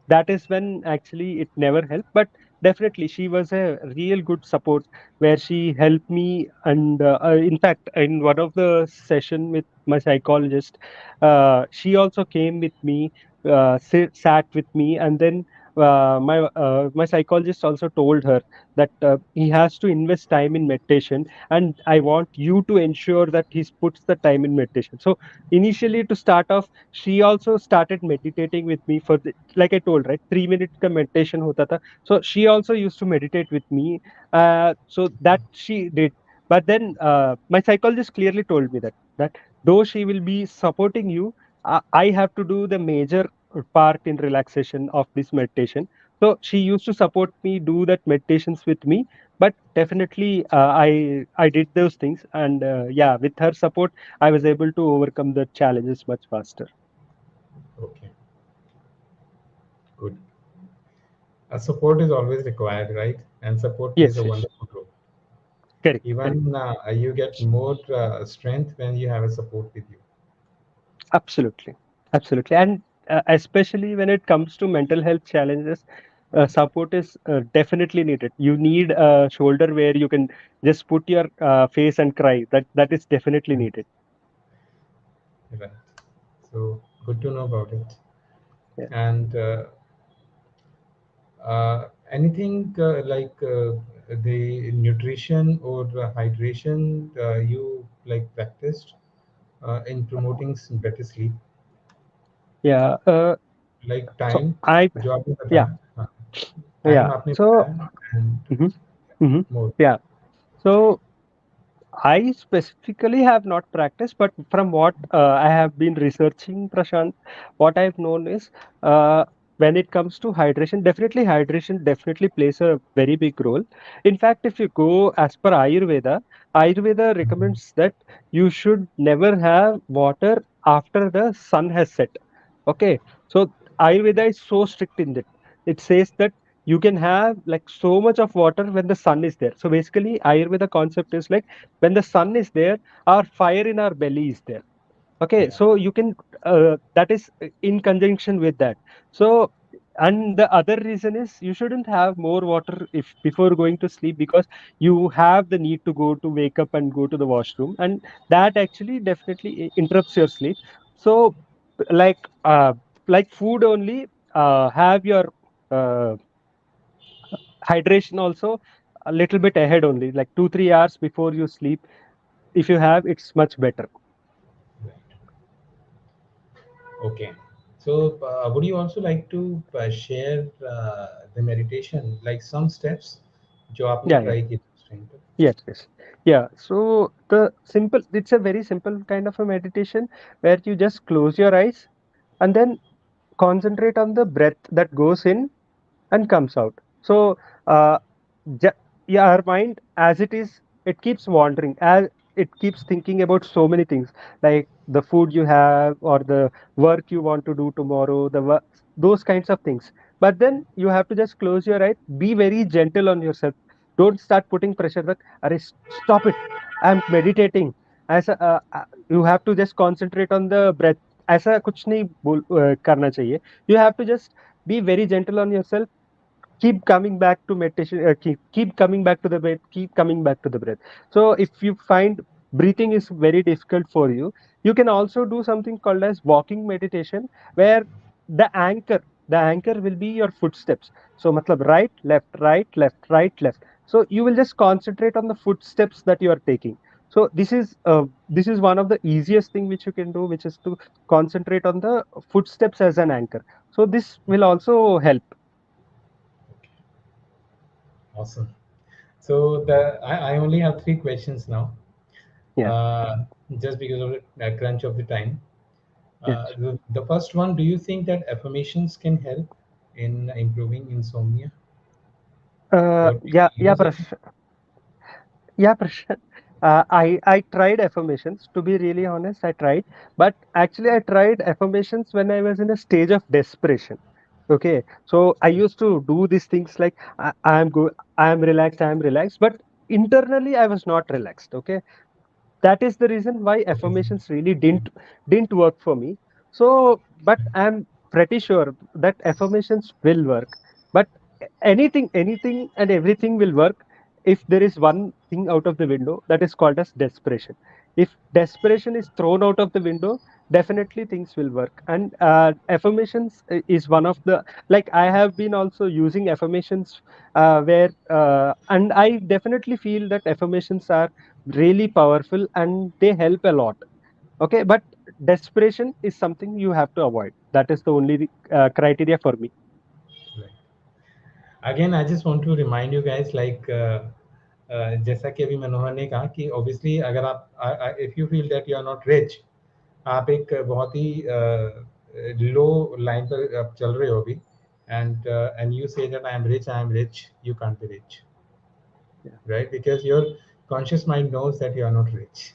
That is when actually it never helped. But definitely, she was a real good support where she helped me. And in fact, in one of the session with my psychologist, she also came with me, sat with me, and then my psychologist also told her that he has to invest time in meditation, and I want you to ensure that he puts the time in meditation. So initially, to start off, she also started meditating with me for like I told, right, 3 minutes ka meditation hota tha. So she also used to meditate with me. So that she did. But then my psychologist clearly told me that though she will be supporting you, I have to do the major part in relaxation of this meditation. So she used to support me, do that meditations with me. But definitely, I did those things, and yeah, with her support, I was able to overcome the challenges much faster. Okay, good. Support is always required, right? And support plays Yes, a yes, wonderful role. correct, correct. Even you get more strength when you have a support with you. Absolutely, absolutely, and especially when it comes to mental health challenges, support is definitely needed. You need a shoulder where you can just put your face and cry. That is definitely Right. needed. Right. So good to know about it. Yeah. And anything like the nutrition or hydration you like practiced in promoting better sleep, Yeah. like So time, I जो आपने yeah बताया, हाँ, time yeah. आपने So बताया and mhm, mhm, more. yeah. So I specifically have not practiced, but from what I have been researching, Prashant, what I've known is when it comes to hydration definitely plays a very big role. In fact, if you go as per Ayurveda, Ayurveda Mhm. recommends that you should never have water after the sun has set. Okay, so Ayurveda is so strict in that. It says that you can have like so much of water when the sun is there. So basically, Ayurveda concept is like when the sun is there, our fire in our belly is there. Okay, Yeah, so you can that is in conjunction with that. So and the other reason is you shouldn't have more water if before going to sleep, because you have the need to go to wake up and go to the washroom, and that actually definitely interrupts your sleep. So like uh, like food only, have your uh, hydration also a little bit ahead only, like 2 3 hours before you sleep. If you have, it's much better. right. Okay. So, would you also like to share the meditation, like some steps जो आपने Yeah, yeah. try किए थे उस time पे? Yes, yes. Yeah. So the simple, it's a very simple kind of a meditation where you just close your eyes and then concentrate on the breath that goes in and comes out. So, uh, ja- yeah, our mind, as it is, it keeps wandering, as it keeps thinking about so many things, like the food you have or the work you want to do tomorrow, those kinds of things. But then you have to just close your eyes, be very gentle on yourself. Don't start putting pressure that, "Arey, stop it. I'm meditating." You have to just concentrate on the breath. ऐसा कुछ नहीं करना चाहिए. You have to just be very gentle on yourself. Keep coming back to meditation, keep coming back to the breath, keep coming back to the breath. So if you find breathing is very difficult for you, you can also do something called as walking meditation, where the anchor will be your footsteps. So matlab right left right left right left. So you will just concentrate on the footsteps that you are taking. So this is one of the easiest thing which you can do, which is to concentrate on the footsteps as an anchor. So this will also help. Okay, awesome. So I only have three questions now, Yeah. uh, just because of the crunch of the time. Yeah. The first one, do you think that affirmations can help in improving insomnia, or do Yeah, you yeah, use it? yeah, Prash. I tried affirmations. To be really honest, I tried, but actually, I tried affirmations when I was in a stage of desperation. Okay, so I used to do these things like I'm good, I'm relaxed, I'm relaxed, but internally I was not relaxed. Okay, that is the reason why Okay. affirmations really didn't work for me. So but I'm pretty sure that affirmations will work. But anything and everything will work if there is one thing out of the window, that is called as desperation. If desperation is thrown out of the window, definitely things will work. And affirmations is one of the, like, I have been also using affirmations where and I definitely feel that affirmations are really powerful and they help a lot. Okay, but desperation is something you have to avoid. That is the only criteria for me. Right. Again, I just want to remind you guys, like जैसा कि अभी मनोहर ने कहा कि obviously अगर आप if you feel that you are not rich, आप एक बहुत ही लो लाइन पर आप चल रहे हो अभी, and you say that I am rich, you can't be rich, yeah, right? Because your conscious mind knows that you are not rich,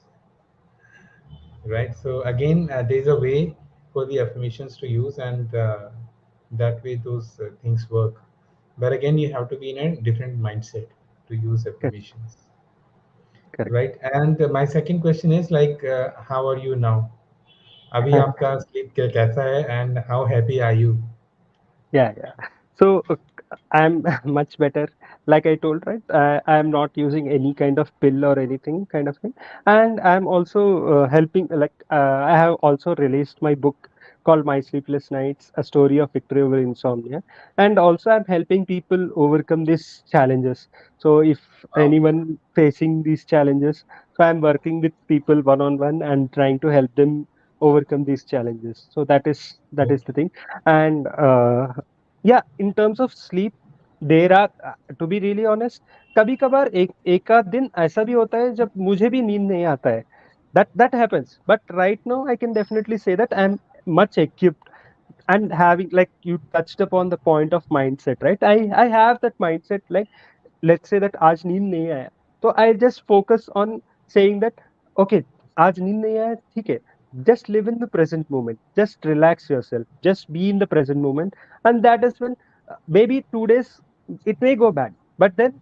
right? So again, there's a way for the affirmations to use, and that way those things work. But again, you have to be in a different mindset to use correct, affirmations, correct. right? And my second question is like, how are you now? अभी आपका sleep कैसा है, and how happy are you? Yeah, yeah. So I'm much better. Like I told, right? I'm not using any kind of pill or anything kind of thing. And I'm also helping, I have also released my book called My Sleepless Nights, A Story of Victory Over Insomnia. And also I'm helping people overcome these challenges. So if Wow. anyone facing these challenges, so I'm working with people one on one and trying to help them overcome these challenges. So that is the Okay. thing. And yeah, in terms of sleep, there are to be really honest, कभी कभार एक आध दिन ऐसा भी होता है जब मुझे भी नींद नहीं आता है. That happens, but right now I can definitely say that I'm much equipped. And having, like you touched upon the point of mindset, right? I have that mindset, like let's say that आज नींद नहीं आया, तो I just focus on saying that okay, आज नींद नहीं आया, ठीक है, just live in the present moment, just relax yourself, just be in the present moment. And that is when maybe 2 days it may go bad, but then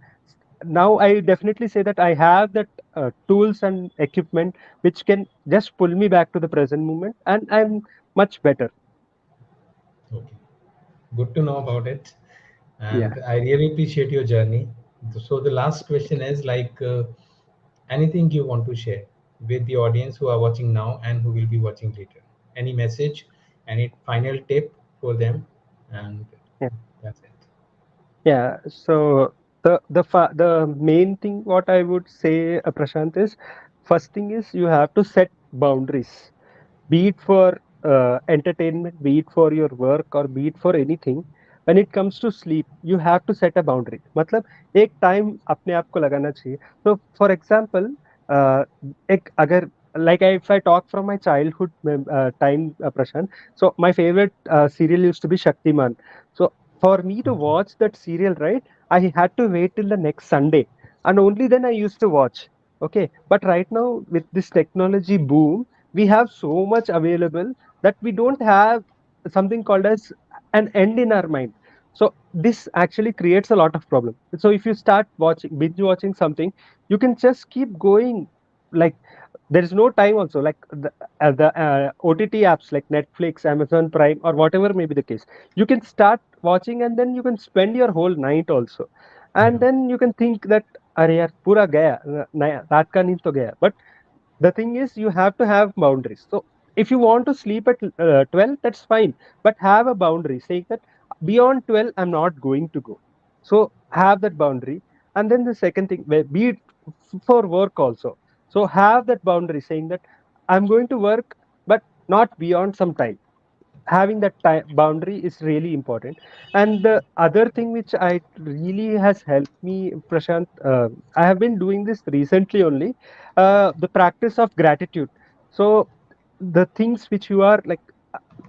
now I definitely say that I have that tools and equipment which can just pull me back to the present moment, and I'm much better. Okay. Good to know about it. Yeah. And I really appreciate your journey. So the last question is like, anything you want to share with the audience who are watching now and who will be watching later? Any message, any final tip for them? And Yeah. that's it. Yeah, so the main thing what I would say, Prashant, is first thing is you have to set boundaries, be it for entertainment, be it for your work, or be it for anything. When it comes to sleep, you have to set a boundary. मतलब एक time अपने आप को लगाना चाहिए. So for example, uh, एक अगर like if I talk from my childhood time, Prashant, so my favorite serial used to be Shaktiman. So for me to Okay. watch that serial, right, I had to wait till the next Sunday, and only then I used to watch. Okay, but right now with this technology boom, we have so much available that we don't have something called as an end in our mind. So this actually creates a lot of problem. So if you start watching binge watching something, you can just keep going. Like there is no time also, like the OTT apps like Netflix, Amazon Prime, or whatever may be the case, you can start watching and then you can spend your whole night also. And Yeah. then you can think that अरे यार पूरा गया, नया रात का नींद तो गया. But the thing is you have to have boundaries. So if you want to sleep at 12, that's fine, but have a boundary saying that beyond 12 I'm not going to go. So have that boundary. And then the second thing, be it for work also, so have that boundary saying that I'm going to work, but not beyond some time. Having that time boundary is really important. And the other thing which I really has helped me, Prashant, I have been doing this recently only, the practice of gratitude. So the things which you are like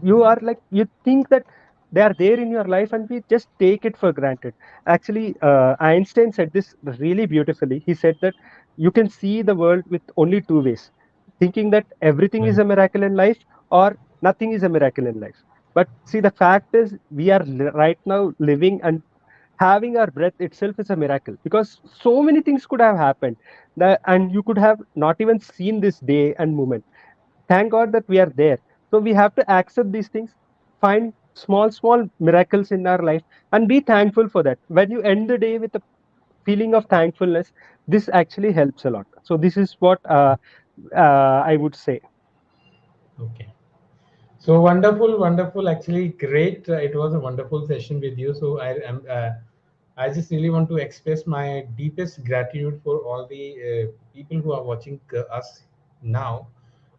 you think that they are there in your life and we just take it for granted. Actually, Einstein said this really beautifully. He said that you can see the world with only two ways: thinking that everything is Right. a miracle in life, or nothing is a miracle in life. But see, the fact is we are right now living, and having our breath itself is a miracle, because so many things could have happened that, and you could have not even seen this day and moment. Thank God that we are there. So we have to accept these things, find small miracles in our life, and be thankful for that. When you end the day with a feeling of thankfulness, this actually helps a lot. So this is what I would say. Okay. So wonderful, wonderful. Actually, great. It was a wonderful session with you. So I am. I just really want to express my deepest gratitude for all the people who are watching us now,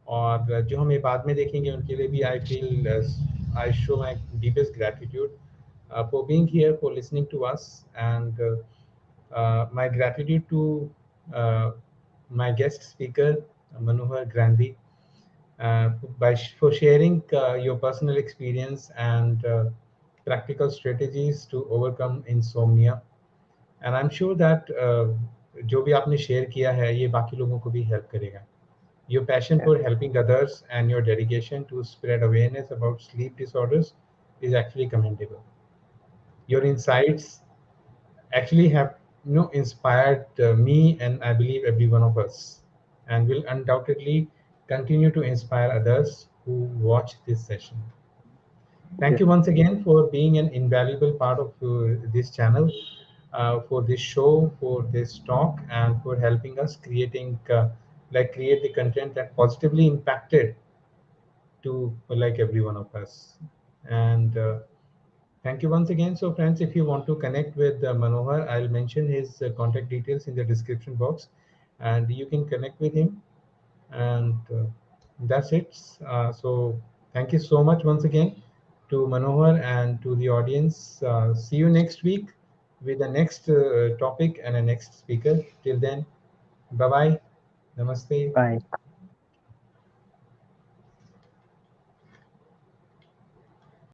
और जो हमें बाद में देखेंगे उनके लिए भी I feel I show my deepest gratitude for being here, for listening to us, and my gratitude to uh, my guest speaker Manohar Grandhi for sharing your personal experience and practical strategies to overcome insomnia. And I'm sure that जो भी आपने share किया है ये बाकी लोगों को भी हेल्प करेगा. Your passion Yeah. for helping others and your dedication to spread awareness about sleep disorders is actually commendable. Your insights actually have inspired me, and I believe every one of us, and will undoubtedly continue to inspire others who watch this session. Thank Yes. you once again for being an invaluable part of this channel, for this show, for this talk, and for helping us create the content that positively impacted to like every one of us. And thank you once again. So, friends, if you want to connect with Manohar, I'll mention his contact details in the description box, and you can connect with him. And that's it. So, thank you so much once again to Manohar and to the audience. See you next week with the next topic and a next speaker. Till then, bye bye. Namaste. Bye.